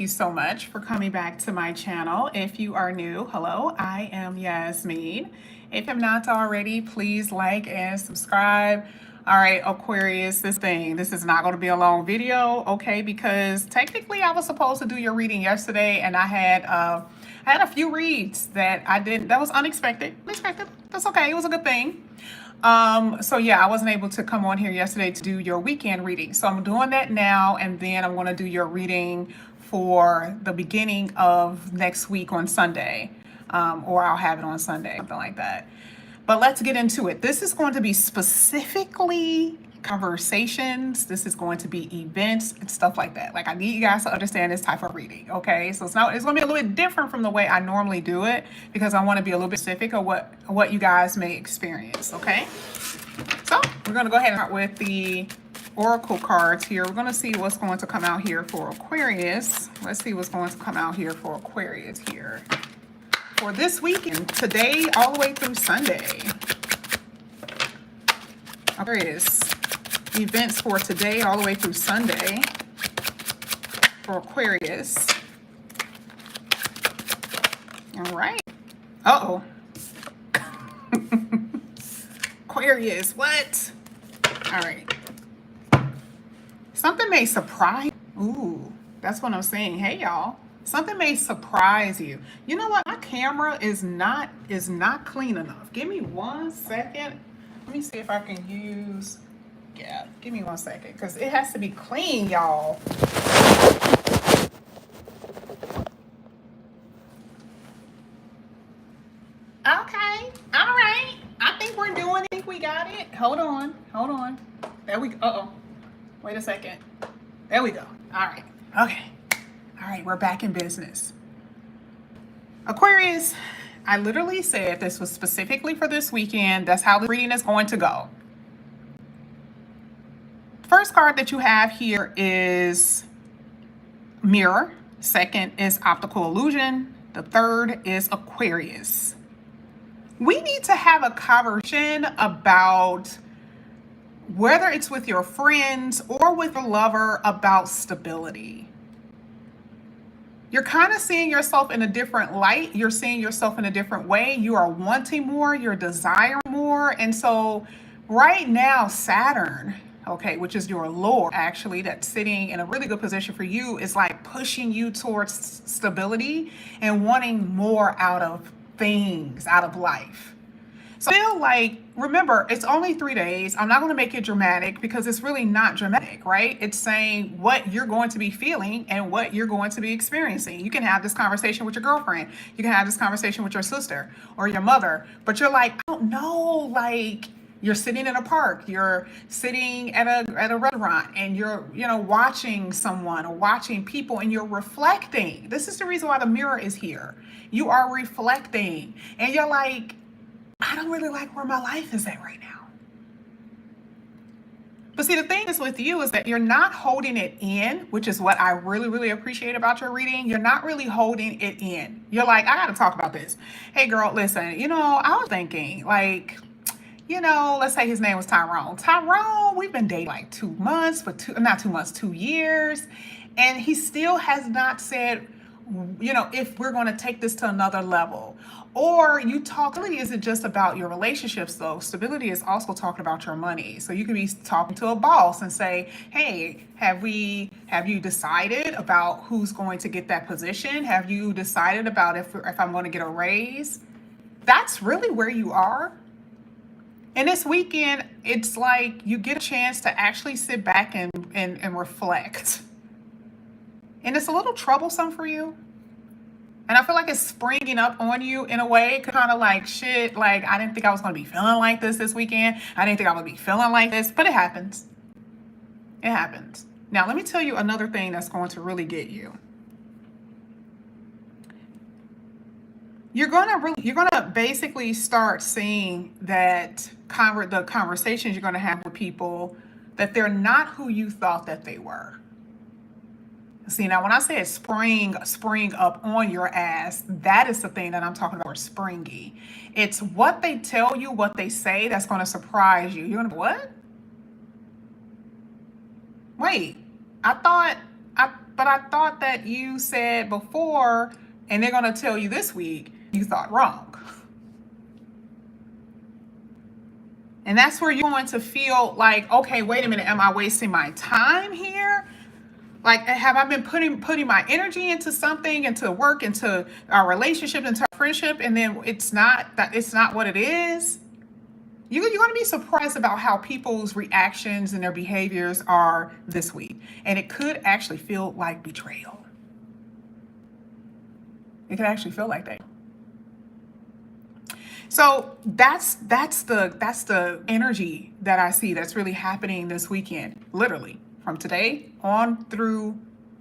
You so much for coming back to my channel. If you are new, hello, I am Yasmin. If I'm not already, please like and subscribe. All right, Aquarius, this is not going to be a long video, okay? Because technically I was supposed to do your reading yesterday, and I had a few reads that I didn't. That was unexpected. That's okay. It was a good thing. So yeah, I wasn't able to come on here yesterday to do your weekend reading. So I'm doing that now, and then I'm going to do your reading for the beginning of next week on Sunday, or I'll have it on Sunday, something like that. But let's get into it. This is going to be specifically conversations. This is going to be events and stuff like that. Like, I need you guys to understand this type of reading, okay? So it's going to be a little bit different from the way I normally do it, because I want to be a little bit specific of what you guys may experience, okay? So we're going to go ahead and start with the oracle cards here. We're going to see what's going to come out here for Aquarius. Let's see what's going to come out here for Aquarius here for this weekend, today all the way through Sunday. Aquarius, events for today all the way through Sunday for Aquarius. All right. Uh-oh. Aquarius, what? All right. Something may surprise. Ooh, that's what I'm saying. Hey, y'all. Something may surprise you. You know what? My camera is not clean enough. Give me 1 second. Let me see if I can use. Yeah, give me 1 second, because it has to be clean, y'all. Okay. All right. I think we're doing it. I think we got it. Hold on. There we go. Uh-oh. Wait a second. There we go. All right. Okay. All right, we're back in business. Aquarius, I literally said this was specifically for this weekend. That's how the reading is going to go. First card that you have here is Mirror. Second is Optical Illusion. The third is Aquarius. We need to have a conversation about, whether it's with your friends or with a lover, about stability. You're kind of seeing yourself in a different light. You're seeing yourself in a different way. You are wanting more. You're desiring more. And so right now, Saturn, okay, which is your Lord, actually, that's sitting in a really good position for you, is like pushing you towards stability and wanting more out of things, out of life. So I feel like, remember, it's only 3 days. I'm not going to make it dramatic, because it's really not dramatic, right? It's saying what you're going to be feeling and what you're going to be experiencing. You can have this conversation with your girlfriend. You can have this conversation with your sister or your mother, but you're like, I don't know, like, you're sitting in a park, you're sitting at a restaurant, and you're, watching someone or watching people, and you're reflecting. This is the reason why the mirror is here. You are reflecting, and you're like, I don't really like where my life is at right now. But see, the thing is with you is that you're not holding it in, which is what I really, really appreciate about your reading. You're not really holding it in. You're like, I got to talk about this. Hey, girl, listen, I was thinking, like, let's say his name was Tyrone. Tyrone, we've been dating like 2 months, not 2 months, 2 years. And he still has not said, if we're going to take this to another level. Or stability isn't just about your relationships, though. Stability is also talking about your money. So you could be talking to a boss and say, hey, have you decided about who's going to get that position? Have you decided about if I'm going to get a raise? That's really where you are. And this weekend, it's like you get a chance to actually sit back and reflect. And it's a little troublesome for you. And I feel like it's springing up on you in a way, kind of like, shit, like, I didn't think I was going to be feeling like this weekend. I didn't think I would be feeling like this, but it happens. It happens. Now, let me tell you another thing that's going to really get you. You're going to basically start seeing that the conversations you're going to have with people, that they're not who you thought that they were. See, now when I say spring up on your ass, that is the thing that I'm talking about, springy. It's what they tell you, what they say, that's going to surprise you. You're going to, what? Wait, I thought but I thought that you said before, and they're going to tell you this week, you thought wrong. And that's where you're going to feel like, okay, wait a minute, am I wasting my time here? Like, have I been putting my energy into something, into work, into our relationship, into our friendship, and then it's not what it is? You're going to be surprised about how people's reactions and their behaviors are this week. And it could actually feel like betrayal. It could actually feel like that. So that's the energy that I see that's really happening this weekend, literally from today on through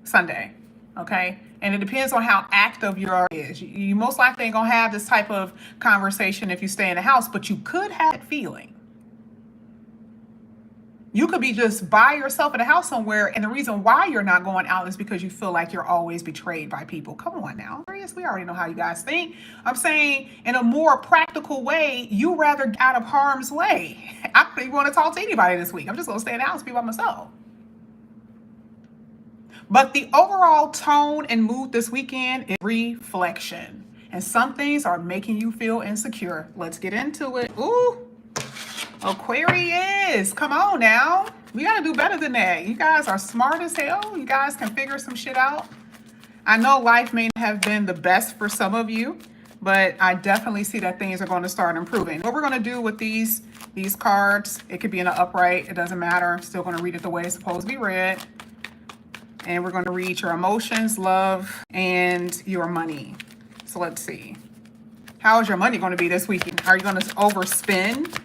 Sunday. Okay. And it depends on how active your is. You most likely ain't gonna have this type of conversation if you stay in the house, but you could have that feeling. You could be just by yourself in a house somewhere, and the reason why you're not going out is because you feel like you're always betrayed by people. Come on now. We already know how you guys think. I'm saying in a more practical way, you rather get out of harm's way. I don't even want to talk to anybody this week. I'm just going to stay in the house and be by myself. But the overall tone and mood this weekend is reflection. And some things are making you feel insecure. Let's get into it. Ooh. Aquarius, come on now. We got to do better than that. You guys are smart as hell. You guys can figure some shit out. I know life may not have been the best for some of you, but I definitely see that things are going to start improving. What we're going to do with these cards, it could be in an upright. It doesn't matter. I'm still going to read it the way it's supposed to be read. And we're going to read your emotions, love, and your money. So let's see. How is your money going to be this weekend? Are you going to overspend?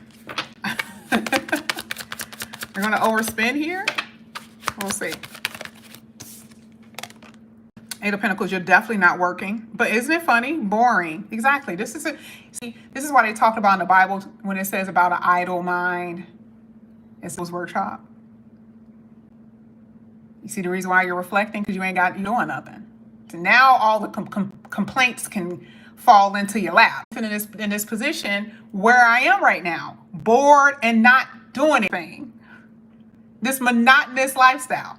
We're going to overspend here. We'll see. Eight of Pentacles, you're definitely not working. But isn't it funny? Boring. Exactly. This is why they talk about in the Bible when it says about an idle mind. It's those workshop. You see the reason why you're reflecting? Because you ain't doing nothing. So now all the complaints can fall into your lap. In this position where I am right now, bored and not doing anything. This monotonous lifestyle.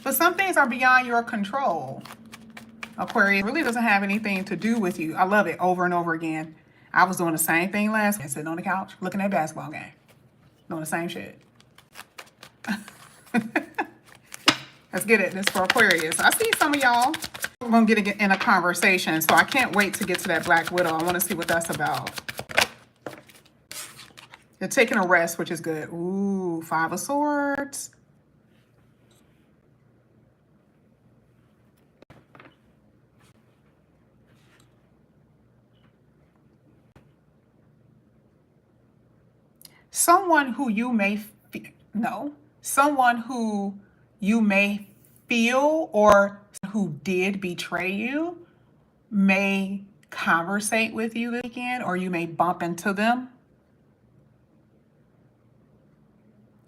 But some things are beyond your control. Aquarius really doesn't have anything to do with you. I love it over and over again. I was doing the same thing last week, sitting on the couch, looking at a basketball game. Doing the same shit. Let's get it. This for Aquarius. I see some of y'all. We're going to get in a conversation. So I can't wait to get to that Black Widow. I want to see what that's about. They're taking a rest, which is good. Ooh, Five of Swords. Someone who you may feel or who did betray you may conversate with you this weekend, or you may bump into them.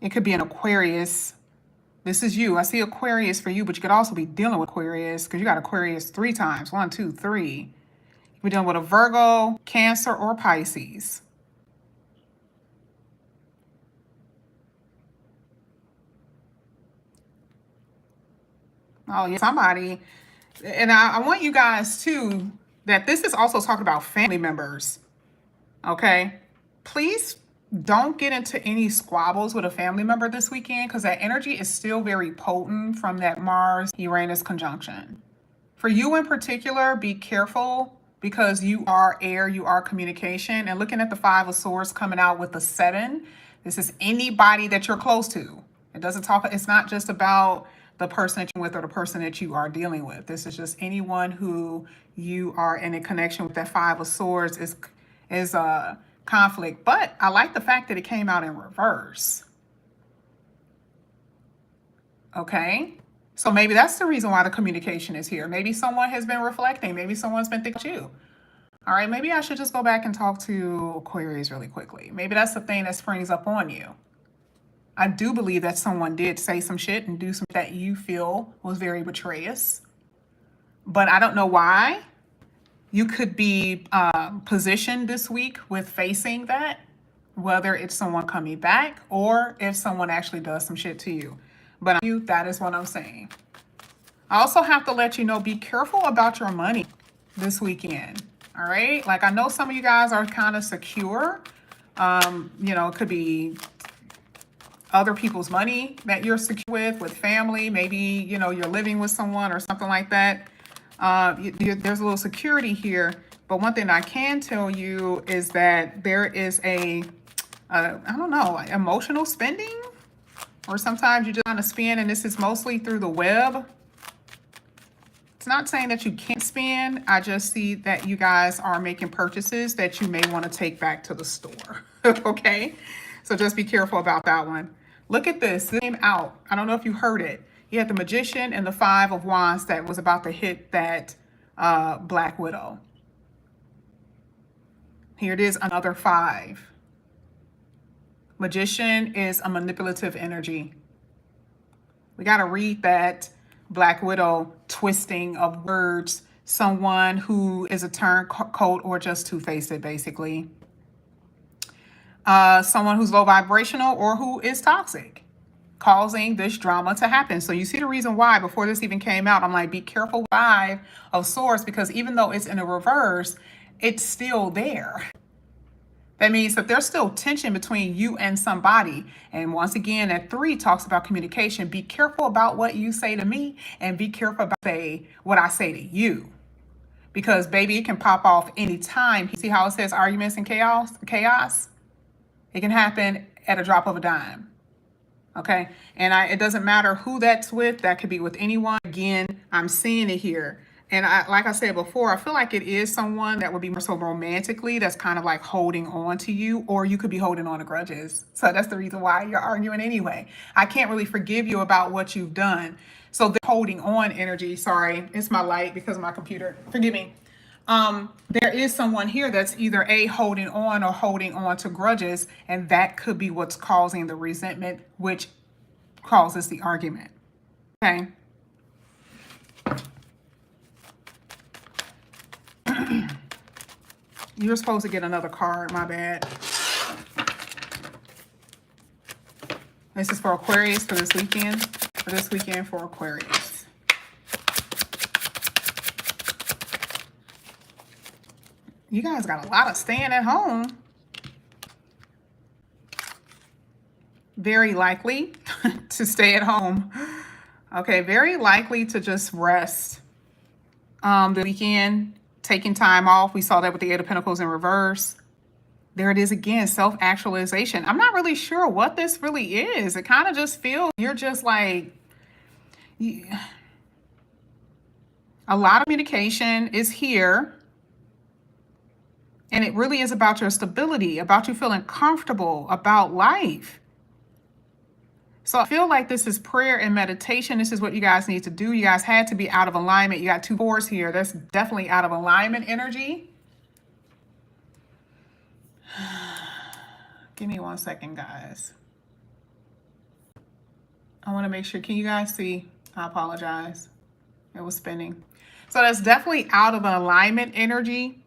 It could be an Aquarius. This is you. I see Aquarius for you, but you could also be dealing with Aquarius because you got Aquarius 3 times. 1, 2, 3. We're dealing with a Virgo, Cancer, or Pisces. Oh, yeah, somebody. And I want you guys too, that this is also talking about family members. Okay? Please don't get into any squabbles with a family member this weekend, because that energy is still very potent from that Mars-Uranus conjunction. For you in particular, be careful, because you are air, you are communication. And looking at the Five of Swords coming out with the 7, this is anybody that you're close to. It's not just about the person that you're with or the person that you are dealing with. This is just anyone who you are in a connection with. That Five of Swords is a conflict. But I like the fact that it came out in reverse. Okay? So maybe that's the reason why the communication is here. Maybe someone has been reflecting. Maybe someone's been thinking of you. All right, maybe I should just go back and talk to Aquarius really quickly. Maybe that's the thing that springs up on you. I do believe that someone did say some shit and do some that you feel was very betrayous. But I don't know why. You could be positioned this week with facing that, whether it's someone coming back or if someone actually does some shit to you. But that is what I'm saying. I also have to let you know, be careful about your money this weekend. All right. Like, I know some of you guys are kind of secure. You know, it could be other people's money that you're secure with family. Maybe, you know, you're living with someone or something like that. There's a little security here. But one thing I can tell you is that there is I don't know, emotional spending, or sometimes you just want to spend, and this is mostly through the web. It's not saying that you can't spend. I just see that you guys are making purchases that you may want to take back to the store. Okay? So just be careful about that one. Look at this. This came out. I don't know if you heard it. You had the Magician and the Five of Wands that was about to hit that Black Widow. Here it is, another 5. Magician is a manipulative energy. We got to read that Black Widow twisting of words. Someone who is a turncoat or just two-faced, basically. Someone who's low vibrational or who is toxic, causing this drama to happen. So you see the reason why before this even came out, I'm like, be careful with 5 of Swords, because even though it's in a reverse, it's still there. That means that there's still tension between you and somebody. And once again, that 3 talks about communication. Be careful about what you say to me, and be careful about what I say to you. Because, baby, it can pop off anytime. See how it says arguments and chaos? It can happen at a drop of a dime. Okay? And it doesn't matter who that's with. That could be with anyone. Again, I'm seeing it here. And like I said before, I feel like it is someone that would be more so romantically that's kind of like holding on to you, or you could be holding on to grudges. So that's the reason why you're arguing anyway. I can't really forgive you about what you've done. So the holding on energy, sorry, it's my light because of my computer. Forgive me. There is someone here that's either holding on or holding on to grudges, and that could be what's causing the resentment, which causes the argument. Okay. You're supposed to get another card, my bad. This is for Aquarius for this weekend. For this weekend for Aquarius. You guys got a lot of staying at home. Very likely to stay at home. Okay, very likely to just rest the weekend. Taking time off. We saw that with the 8 of Pentacles in reverse. There it is again, self-actualization. I'm not really sure what this really is. It kind of just feels you're just like, a lot of communication is here. And it really is about your stability, about you feeling comfortable about life. So I feel like this is prayer and meditation. This is what you guys need to do. You guys had to be out of alignment. You got 2 4s here. That's definitely out of alignment energy. Give me 1 second, guys. I want to make sure. Can you guys see? I apologize. It was spinning. So that's definitely out of alignment energy.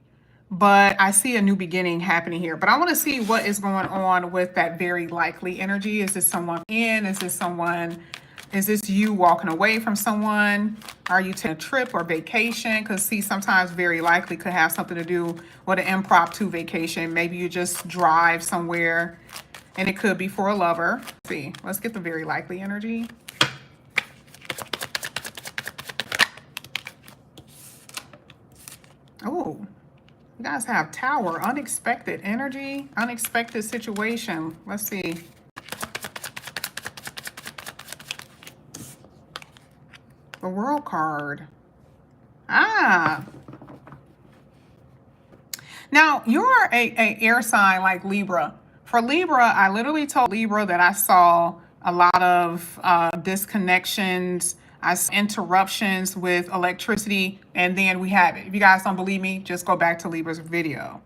But I see a new beginning happening here. But I want to see what is going on with that very likely energy. Is this someone in? Is this you walking away from someone? Are you taking a trip or vacation? Because see, sometimes very likely could have something to do with an impromptu vacation. Maybe you just drive somewhere, and it could be for a lover. Let's see, let's get the very likely energy. Oh. You guys have Tower, unexpected energy, unexpected situation. Let's see. The World card. Ah. Now, you're a air sign like Libra. For Libra, I literally told Libra that I saw a lot of disconnections, interruptions with electricity, and then we have it. If you guys don't believe me, just go back to Libra's video.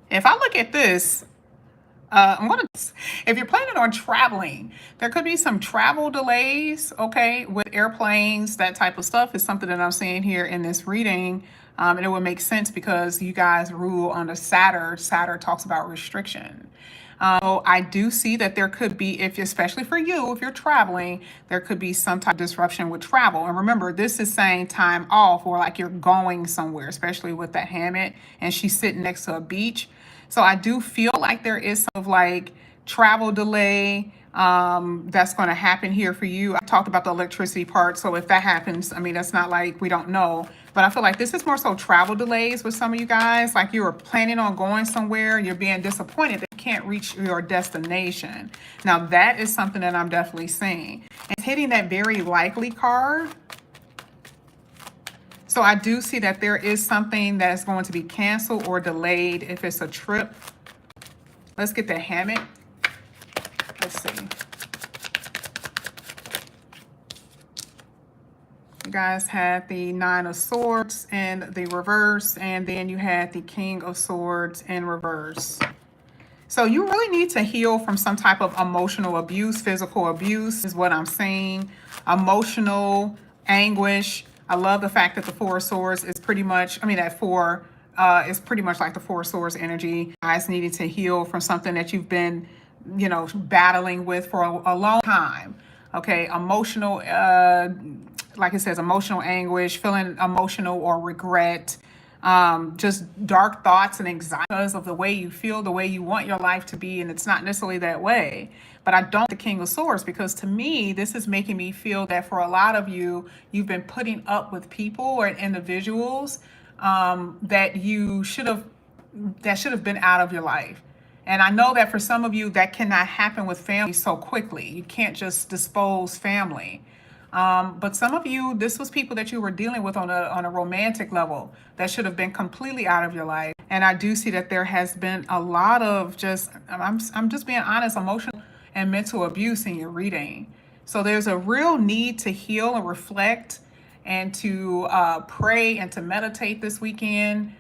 If I look at this, if you're planning on traveling, there could be some travel delays, okay, with airplanes. That type of stuff is something that I'm seeing here in this reading. And it would make sense because you guys rule under Saturn. Saturn talks about restriction. So I do see that there could be, if especially for you, if you're traveling, there could be some type of disruption with travel. And remember, this is saying time off, or like you're going somewhere, especially with that hammock and she's sitting next to a beach. So I do feel like there is some of like travel delay that's going to happen here for you. I talked about the electricity part, so if that happens, I mean, that's not like we don't know, but I feel like this is more so travel delays with some of you guys. Like you were planning on going somewhere, you're being disappointed that you can't reach your destination. Now that is something that I'm definitely seeing. It's hitting that very likely card. So I do see that there is something that is going to be canceled or delayed if it's a trip. Let's get the hammock. Let's see. You guys had the Nine of Swords in the reverse, and then you had the King of Swords in reverse. So you really need to heal from some type of emotional abuse, physical abuse is what I'm seeing. Emotional anguish. I love the fact that the Four of Swords is pretty much, that four is pretty much like the Four of Swords energy. You guys needed to heal from something that you've been battling with for a long time. Okay, emotional, like it says, emotional anguish, feeling emotional or regret, just dark thoughts and anxiety because of the way you feel, the way you want your life to be, and it's not necessarily that way. But I don't the King of Swords, because to me, this is making me feel that for a lot of you, you've been putting up with people or individuals that should have been out of your life. And I know that for some of you, that cannot happen with family so quickly. You can't just dispose family. But some of you, this was people that you were dealing with on a romantic level that should have been completely out of your life. And I do see that there has been a lot of I'm just being honest, emotional and mental abuse in your reading. So there's a real need to heal and reflect and to pray and to meditate this weekend.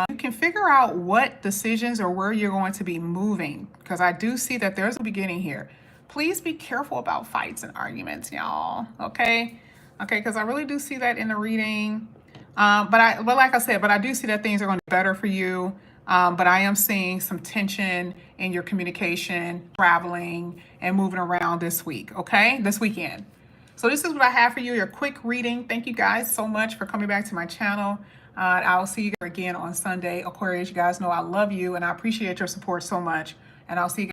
You can figure out what decisions or where you're going to be moving, because I do see that there's a beginning here. Please be careful about fights and arguments, y'all. Okay, because I really do see that in the reading. But like I said, but I do see that things are going to be better for you. But I am seeing some tension in your communication, traveling, and moving around this week. Okay, this weekend. So this is what I have for you, your quick reading. Thank you guys so much for coming back to my channel. I'll see you again on Sunday. Aquarius, you guys know I love you and I appreciate your support so much. And I'll see you guys.